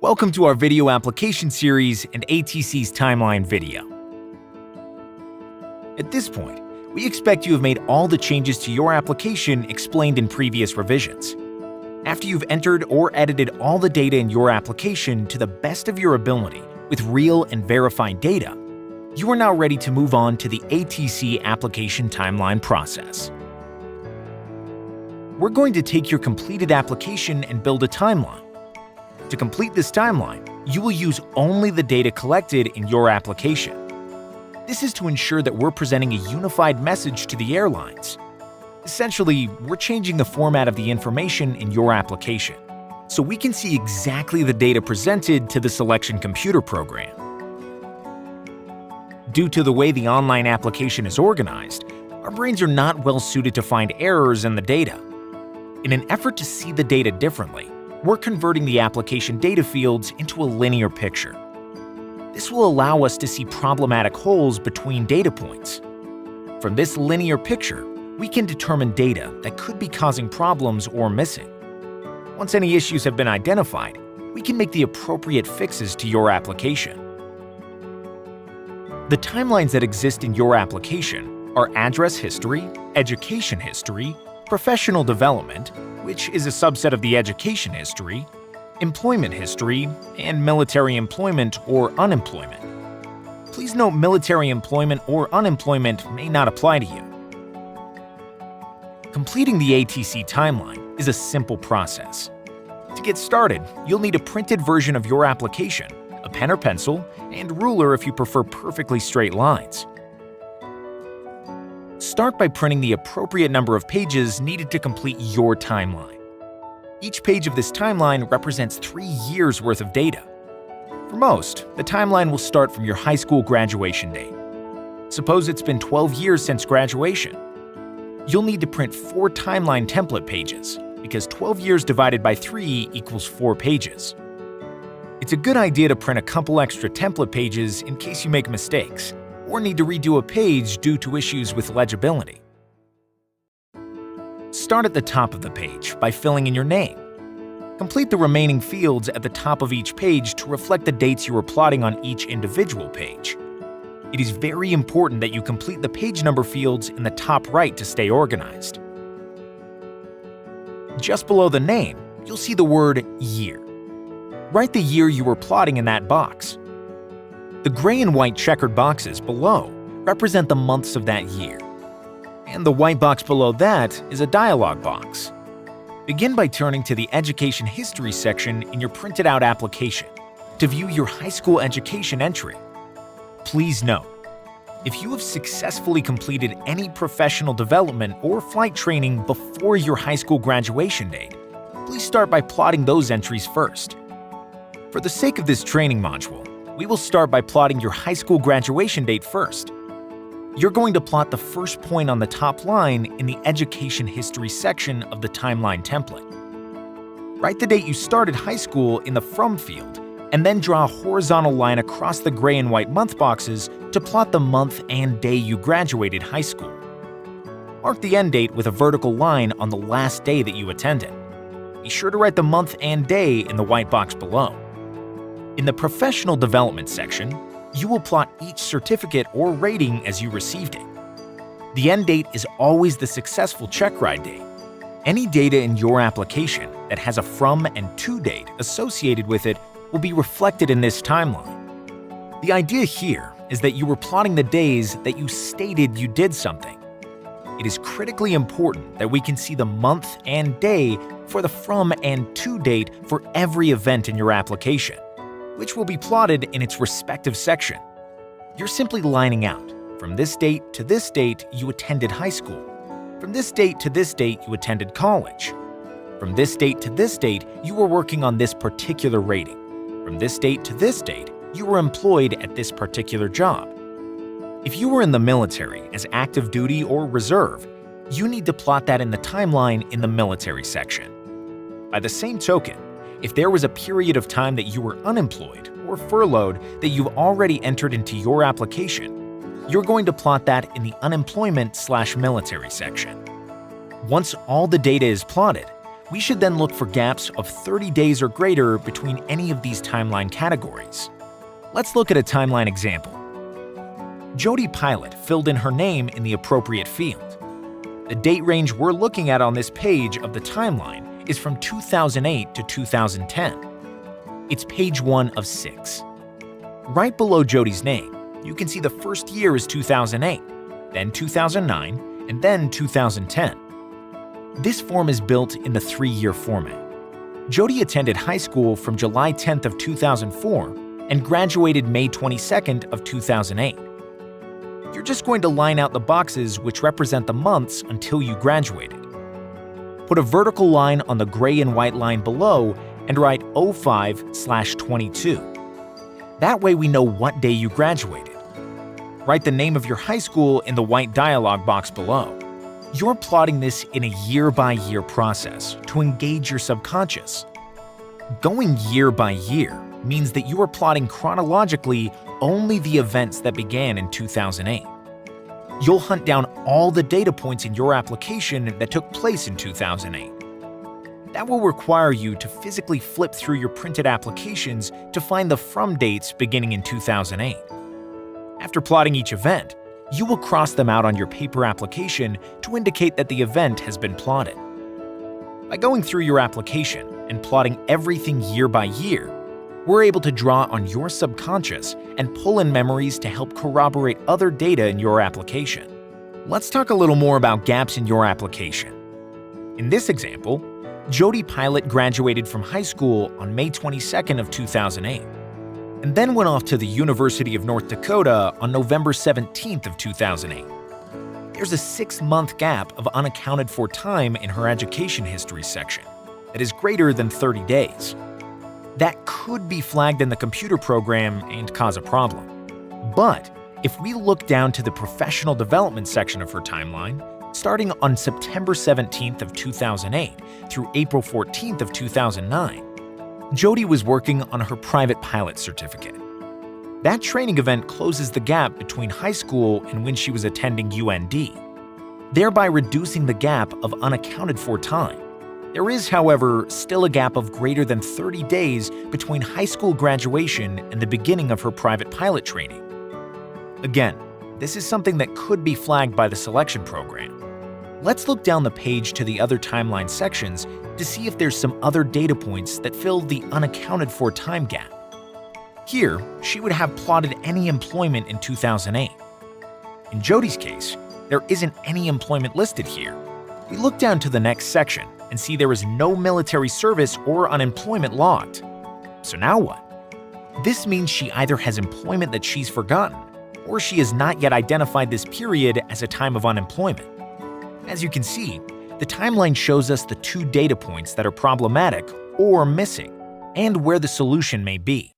Welcome to our video application series and ATC's timeline video. At this point, we expect you have made all the changes to your application explained in previous revisions. After you've entered or edited all the data in your application to the best of your ability with real and verified data, you are now ready to move on to the ATC application timeline process. We're going to take your completed application and build a timeline. To complete this timeline, you will use only the data collected in your application. This is to ensure that we're presenting a unified message to the airlines. Essentially, we're changing the format of the information in your application, so we can see exactly the data presented to the selection computer program. Due to the way the online application is organized, our brains are not well suited to find errors in the data. In an effort to see the data differently, we're converting the application data fields into a linear picture. This will allow us to see problematic holes between data points. From this linear picture, we can determine data that could be causing problems or missing. Once any issues have been identified, we can make the appropriate fixes to your application. The timelines that exist in your application are address history, education history, professional development, which is a subset of the education history, employment history, and military employment or unemployment. Please note military employment or unemployment may not apply to you. Completing the ATC timeline is a simple process. To get started, you'll need a printed version of your application, a pen or pencil, and ruler if you prefer perfectly straight lines. Start by printing the appropriate number of pages needed to complete your timeline. Each page of this timeline represents 3 years' worth of data. For most, the timeline will start from your high school graduation date. Suppose it's been 12 years since graduation. You'll need to print 4 timeline template pages, because 12 years divided by 3 equals 4 pages. It's a good idea to print a couple extra template pages in case you make mistakes, or need to redo a page due to issues with legibility. Start at the top of the page by filling in your name. Complete the remaining fields at the top of each page to reflect the dates you are plotting on each individual page. It is very important that you complete the page number fields in the top right to stay organized. Just below the name, you'll see the word year. Write the year you were plotting in that box. The gray and white checkered boxes below represent the months of that year. And the white box below that is a dialog box. Begin by turning to the Education History section in your printed out application to view your high school education entry. Please note, if you have successfully completed any professional development or flight training before your high school graduation date, please start by plotting those entries first. For the sake of this training module, we will start by plotting your high school graduation date first. You're going to plot the first point on the top line in the Education History section of the timeline template. Write the date you started high school in the From field, and then draw a horizontal line across the gray and white month boxes to plot the month and day you graduated high school. Mark the end date with a vertical line on the last day that you attended. Be sure to write the month and day in the white box below. In the Professional Development section, you will plot each certificate or rating as you received it. The end date is always the successful check ride date. Any data in your application that has a from and to date associated with it will be reflected in this timeline. The idea here is that you were plotting the days that you stated you did something. It is critically important that we can see the month and day for the from and to date for every event in your application, which will be plotted in its respective section. You're simply lining out, from this date to this date you attended high school. From this date to this date you attended college. From this date to this date you were working on this particular rating. From this date to this date you were employed at this particular job. If you were in the military as active duty or reserve, you need to plot that in the timeline in the military section. By the same token, if there was a period of time that you were unemployed or furloughed that you've already entered into your application, you're going to plot that in the unemployment/military section. Once all the data is plotted, We should then look for gaps of 30 days or greater between any of these timeline categories. Let's look at a timeline example. Jody Pilot filled in her name in the appropriate field. The date range we're looking at on this page of the timeline is from 2008 to 2010. It's page 1 of 6. Right below Jody's name, you can see the first year is 2008, then 2009, and then 2010. This form is built in the 3-year format. Jody attended high school from July 10th of 2004 and graduated May 22nd of 2008. You're just going to line out the boxes which represent the months until you graduated. Put a vertical line on the gray and white line below and write 05/22. That way we know what day you graduated. Write the name of your high school in the white dialog box below. You're plotting this in a year-by-year process to engage your subconscious. Going year by year means that you are plotting chronologically only the events that began in 2008. You'll hunt down all the data points in your application that took place in 2008. That will require you to physically flip through your printed applications to find the from dates beginning in 2008. After plotting each event, you will cross them out on your paper application to indicate that the event has been plotted. By going through your application and plotting everything year by year, we're able to draw on your subconscious and pull in memories to help corroborate other data in your application. Let's talk a little more about gaps in your application. In this example, Jody Pilot graduated from high school on May 22nd of 2008. And then went off to the University of North Dakota on November 17th of 2008. There's a 6-month gap of unaccounted for time in her education history section that is greater than 30 days. That could be flagged in the computer program and cause a problem. But if we look down to the professional development section of her timeline, starting on September 17th of 2008 through April 14th of 2009, Jody was working on her private pilot certificate. That training event closes the gap between high school and when she was attending UND, thereby reducing the gap of unaccounted for time. There is, however, still a gap of greater than 30 days between high school graduation and the beginning of her private pilot training. Again, this is something that could be flagged by the selection program. Let's look down the page to the other timeline sections to see if there's some other data points that fill the unaccounted for time gap. Here, she would have plotted any employment in 2008. In Jody's case, there isn't any employment listed here. We look down to the next section and see there is no military service or unemployment logged. So now what? This means she either has employment that she's forgotten, or she has not yet identified this period as a time of unemployment. As you can see, the timeline shows us the 2 data points that are problematic or missing, and where the solution may be.